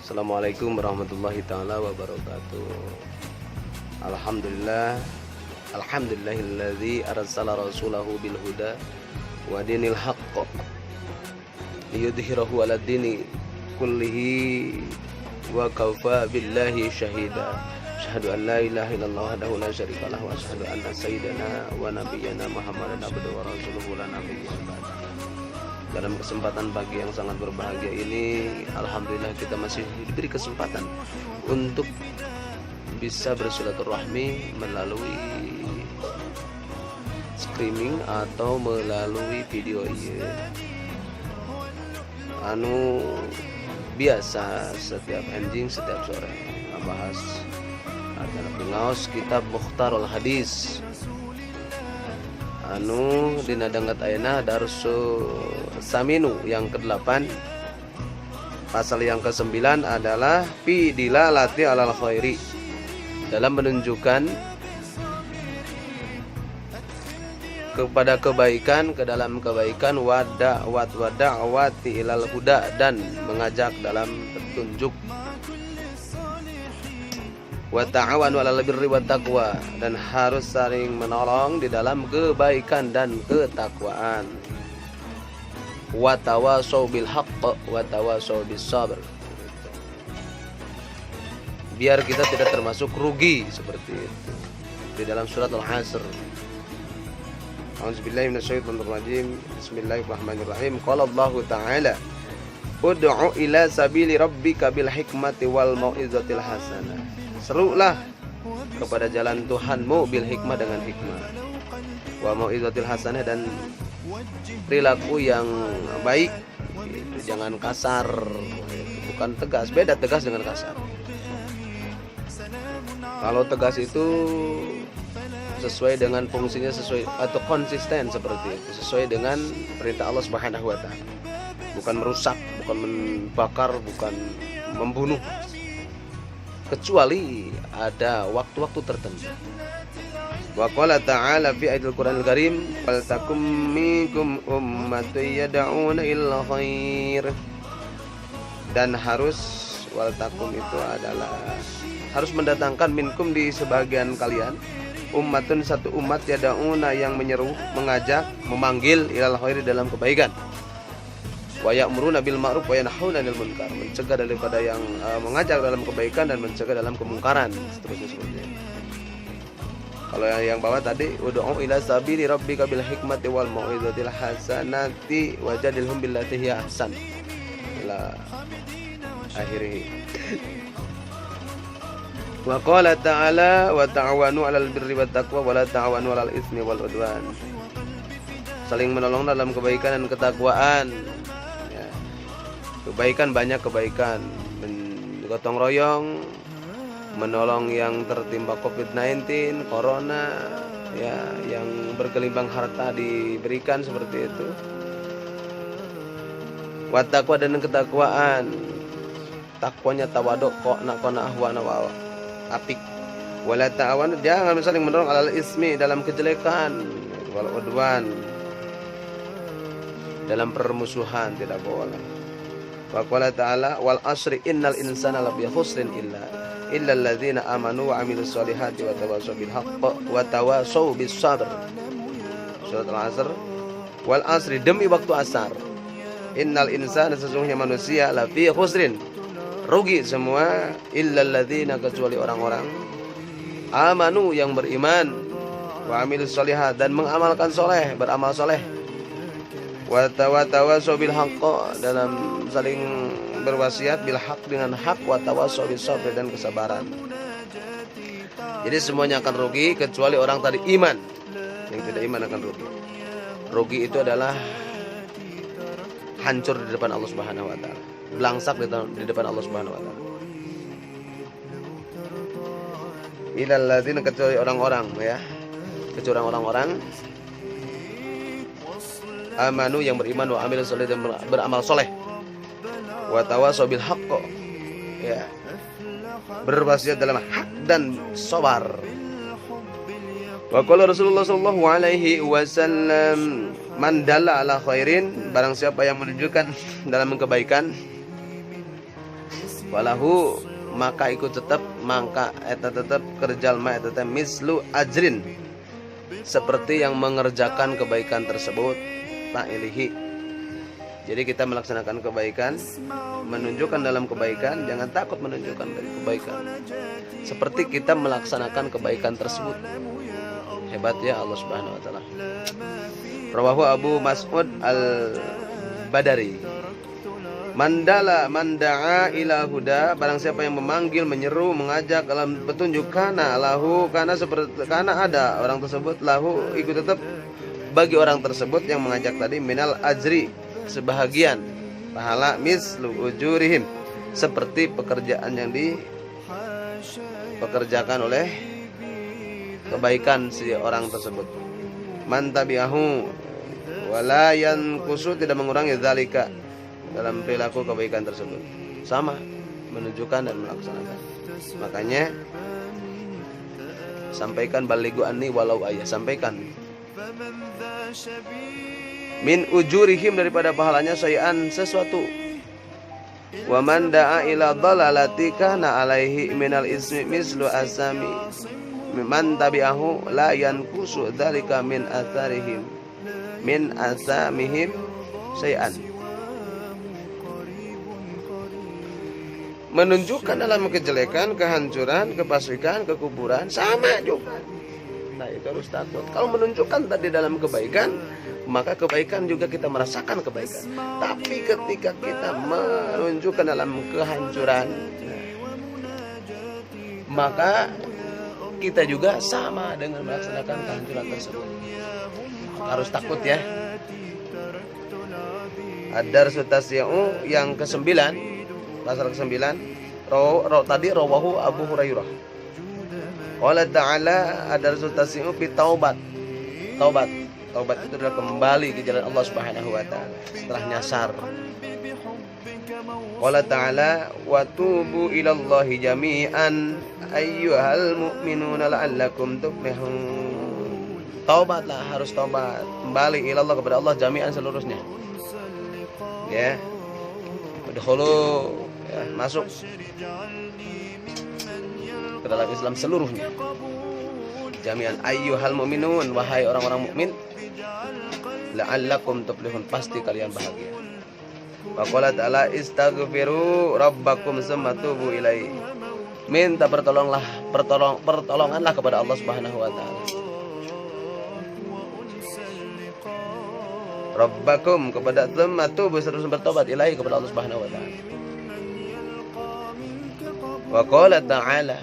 Assalamualaikum warahmatullahi taala wabarakatuh. Alhamdulillahilladzi arsala rasulahu bil huda wa dinil haqq liyudhhirahu 'alad dini kullihi wa kafa billahi syahida. Asyhadu an la ilaha illallah wahdahu la syarika lahu wa asyhadu anna sayyidana wa nabiyyana Muhammadan abduhu wa rasuluhu la nabiyya ba'da. Dalam kesempatan pagi yang sangat berbahagia ini, alhamdulillah kita masih diberi kesempatan untuk bisa bersilaturahmi melalui streaming atau melalui video biasa setiap anjing setiap sore membahas adalah pengaos kitab Mukhtarul Hadis dina dangat ayeuna darsu saminu yang ke-8 pasal yang ke-9 adalah fi dilalati alal khairi, dalam menunjukkan kepada kebaikan, ke dalam kebaikan, wada'wati ilal huda, dan mengajak dalam petunjuk, wa ta'awanu 'alal birri wat taqwa, dan harus saling menolong di dalam kebaikan dan ketakwaan. Wa tawasau bil haqq wa tawasau bis sabr. Biar kita tidak termasuk rugi seperti itu. Di dalam surat Al-Hasr. A'udzubillahi minasyaitonir rajim. Bismillahirrahmanirrahim. Qala Allahu ta'ala, ud'u ila sabili rabbika bil hikmati wal mau'izatil hasanah. Serulah kepada jalan Tuhanmu bil hikmah, dengan hikmah, wa mau'izatil hasanah, dan perilaku yang baik. Jangan kasar, bukan tegas. Beda tegas dengan kasar. Kalau tegas itu sesuai dengan fungsinya, sesuai atau konsisten seperti itu, sesuai dengan perintah Allah Subhanahu wa taala. Bukan merusak, bukan membakar, bukan membunuh, kecuali ada waktu-waktu tertentu. Wa qala ta'ala fi ayatil Qur'anil Karim, wal takum minkum ummatun yad'una ilal khair. Dan harus, wal takum itu adalah harus mendatangkan minkum, di sebagian kalian, ummatun, satu umat, yad'una yang menyeru, mengajak, memanggil, ilal khair, dalam kebaikan, wa ya'muruna bil ma'ruf wa yanhauna 'anil munkar, mencegah daripada yang mengajak dalam kebaikan dan mencegah dalam kemungkaran, seterusnya seperti itu. Kalau yang bawah tadi, ud'u ila sabili rabbika bil hikmati wal mau'izatil hasanati wajadilhum billati hiya ahsan, ila akhirih. Wa qala ta'ala, wa ta'awanu 'alal birri wat taqwa wa la ta'awanu 'alal itsmi wal 'udwan. Saling menolong dalam kebaikan dan ketakwaan. Ya. Kebaikan, banyak kebaikan, gotong royong, menolong yang tertimpa COVID-19, corona, ya, yang berkelimpang harta diberikan seperti itu. Wa taqwa, dan ketakwaan. Takwanya tawaduk, kok nak kona ahwa nawa apik. Wala ta'awan, jangan saling menolong alal ismi, dalam kejelekan, wal udwan, dalam permusuhan, tidak boleh. Wa qala ta'ala, wal asri innal insana lafi khusrin illa alladzina amanu wa amilus solihati wa tawassaw bil haqq wa tawassaw bis sabr. Surat Al-Asr. Wal asri, demi waktu asar, innal insana, sesungguhnya manusia, lafi khusrin, rugi semua, illa alladzina, kecuali orang-orang, amanu, yang beriman, wa amilus solihat, dan mengamalkan soleh, beramal soleh, wa tawassaw bil haqq, dalam saling berwasiat, bil haq, dengan hak, wa tawassaw bis sabr, dan kesabaran. Jadi semuanya akan rugi kecuali orang tadi iman. Yang tidak iman akan rugi. Rugi itu adalah hancur di depan Allah Subhanahu wa taala, belangsak di depan Allah Subhanahu wa taala. Ilal ladzina, kecuali orang-orang, ya, kecuali orang-orang amanu, yang beriman, wa amilus soleh, dan beramal soleh, wa tawassaw bil haqq, ya, berwasiat dalam hak dan sabar. Wa qala Rasulullah sallallahu alaihi wasallam, man dalla ala khairin, barang siapa yang menunjukkan dalam kebaikan, walahu maka ikut tetap maka eta tetap kerjal ma eta teh mislu ajrin seperti yang mengerjakan kebaikan tersebut ta'ilihi. Jadi kita melaksanakan kebaikan, menunjukkan dalam kebaikan, jangan takut menunjukkan dari kebaikan seperti kita melaksanakan kebaikan tersebut. Hebat ya Allah Subhanahu wa taala. Rawahu Abu Mas'ud Al-Badari. Manda'a ila huda, barang siapa yang memanggil, menyeru, mengajak dalam petunjuk, kana lahu, karena ada orang tersebut, lahu ikut tetap bagi orang tersebut yang mengajak tadi, minal ajri sebahagian pahala, mislu ujurihim seperti pekerjaan yang dipekerjakan oleh kebaikan si orang tersebut. Man tabi'ahu wala yanqusu, tidak mengurangi zalika dalam perilaku kebaikan tersebut, sama menunjukkan dan melaksanakan. Makanya sampaikan balighu anni walau ayah, sampaikan min ujurihim daripada pahalanya sayan sesuatu. Wa man da'a ila dhalalati kana alaihi minal ismi mislu asami man tabi'ahu la yanqusu dzalika min atharihim min asamihim sayan. Menunjukkan dalam kejelekan, kehancuran, kefasikan, kekuburan sama juga. Nah, itu harus takut. Kalau menunjukkan tadi dalam kebaikan, maka kebaikan juga kita merasakan kebaikan. Tapi ketika kita menunjukkan dalam kehancuran, maka kita juga sama dengan melaksanakan kehancuran tersebut. Harus takut ya. Ad-Darsu Tasya'u yang ke-9, pasal ke-9, tadi rawahu Abu Hurairah. Qala ta'ala ad-Darsu Tasya'u fi taubat. Taubat itu adalah kembali ke jalan Allah Subhanahu wa taala setelah nyasar. Qala ta'ala wa tubu ilallahi jami'an ayyuhal mu'minuna la'allakum tuflihun. Taubatlah, harus taubat, kembali ilallah kepada Allah jami'an seluruhnya. Ya. Udkhulu, ya, masuk ke dalam Islam seluruhnya. Jami'an ayyuhal mu'minun, wahai orang-orang mukmin, la'allakum tuflihun, pasti kalian bahagia. Wa qala ta'ala istaghfiru rabbakum tsumma tubu ilaihi. Minta pertolonganlah kepada Allah Subhanahu wa taala. Rabbakum kepada tsumma tubu, terus bertobat ilaihi kepada Allah Subhanahu wa taala. Wa qala ta'ala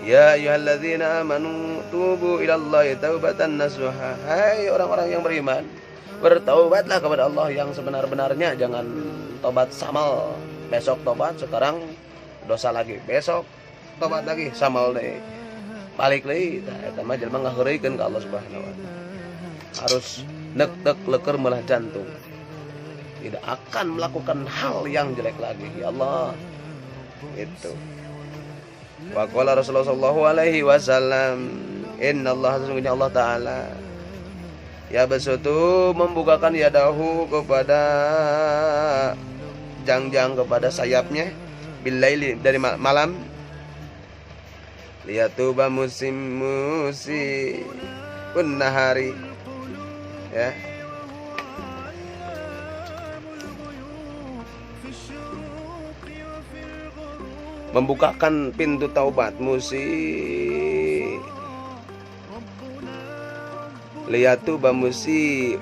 ya ayyuhalladzina amanu tubu ilallahi taubatan nasuha. Hai orang-orang yang beriman, bertaubatlah kepada Allah yang sebenar-benarnya. Jangan tobat samal, besok tobat, sekarang dosa lagi, besok tobat lagi, samal deh, balik lagi. Eta mah jelema ngaheureukeun ka Allah Subhanahu wa taala. Harus nek-nek leker melah jantung, tidak akan melakukan hal yang jelek lagi. Ya Allah, itu. Wa qala Rasulullah sallallahu alaihi wasallam, innallaha, sesungguhnya Allah taala, ya basutu, membukakan yadahu kepada jangjang, kepada sayapnya, billaili, dari malam, liyatuba unnahari, ya, membukakan pintu taubat liyatuba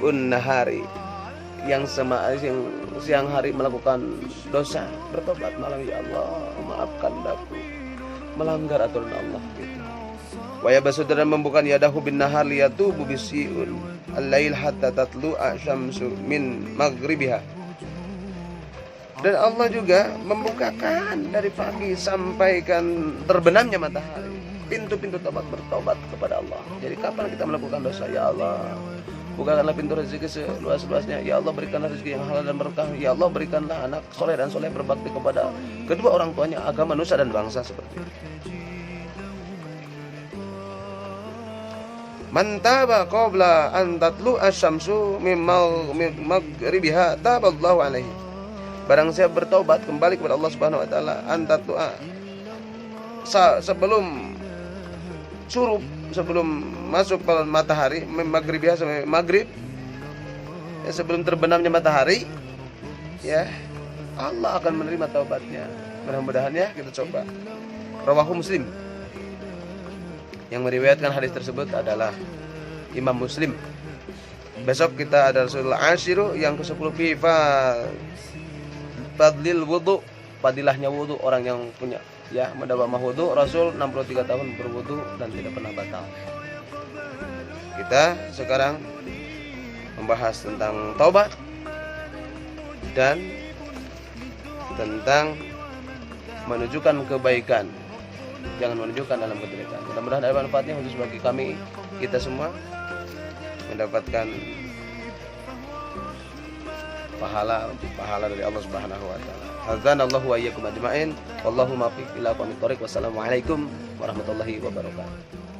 unnahari, yang siang hari melakukan dosa, bertobat malam, ya Allah maafkan aku melanggar aturan Allah gitu. Wa yabsut, dan membuka yadahu bin nahar liyatubu bisiun al-lail hatta tatlu'a syamsu min maghribiha. Dan Allah juga membukakan dari pagi sampai kan terbenamnya matahari pintu-pintu tobat, bertobat kepada Allah. Jadi kapan kita melakukan dosa, ya Allah bukakanlah pintu rezeki seluas-luasnya. Ya Allah berikanlah rezeki yang halal dan berkah. Ya Allah berikanlah anak soleh dan soleh berbakti kepada kedua orang tuanya, agama, nusa dan bangsa seperti itu. Man taba qabla an tatlu asy-syamsu min maghribiha taballahu alaihi. Barang siapa bertaubat kembali kepada Allah Subhanahu wa taala, anta doa sebelum surup, sebelum masuk matahari, maghrib ya, sampai maghrib ya, sebelum terbenamnya matahari ya, Allah akan menerima taubatnya. Mudah-mudahan ya, kita coba. Rawahu Muslim. Yang meriwayatkan hadis tersebut adalah Imam Muslim. Besok kita ada Rasulullah Ashiru yang ke-10 fi fadlil wudu, fadilahnya wudu, orang yang punya ya mendapat wudu. Rasul 63 tahun berwudu dan tidak pernah batal. Kita sekarang membahas tentang taubat dan tentang menunjukkan kebaikan, jangan menunjukkan dalam kejelekan. Mudah-mudahan ada manfaatnya khusus bagi kami, kita semua mendapatkan pahala dari Allah Subhanahu wa taala. Hadzanallahu wa iyyakum ajmain. Wallahu muwaffiq ila aqwamit thoriq. Wassalamualaikum warahmatullahi wabarakatuh.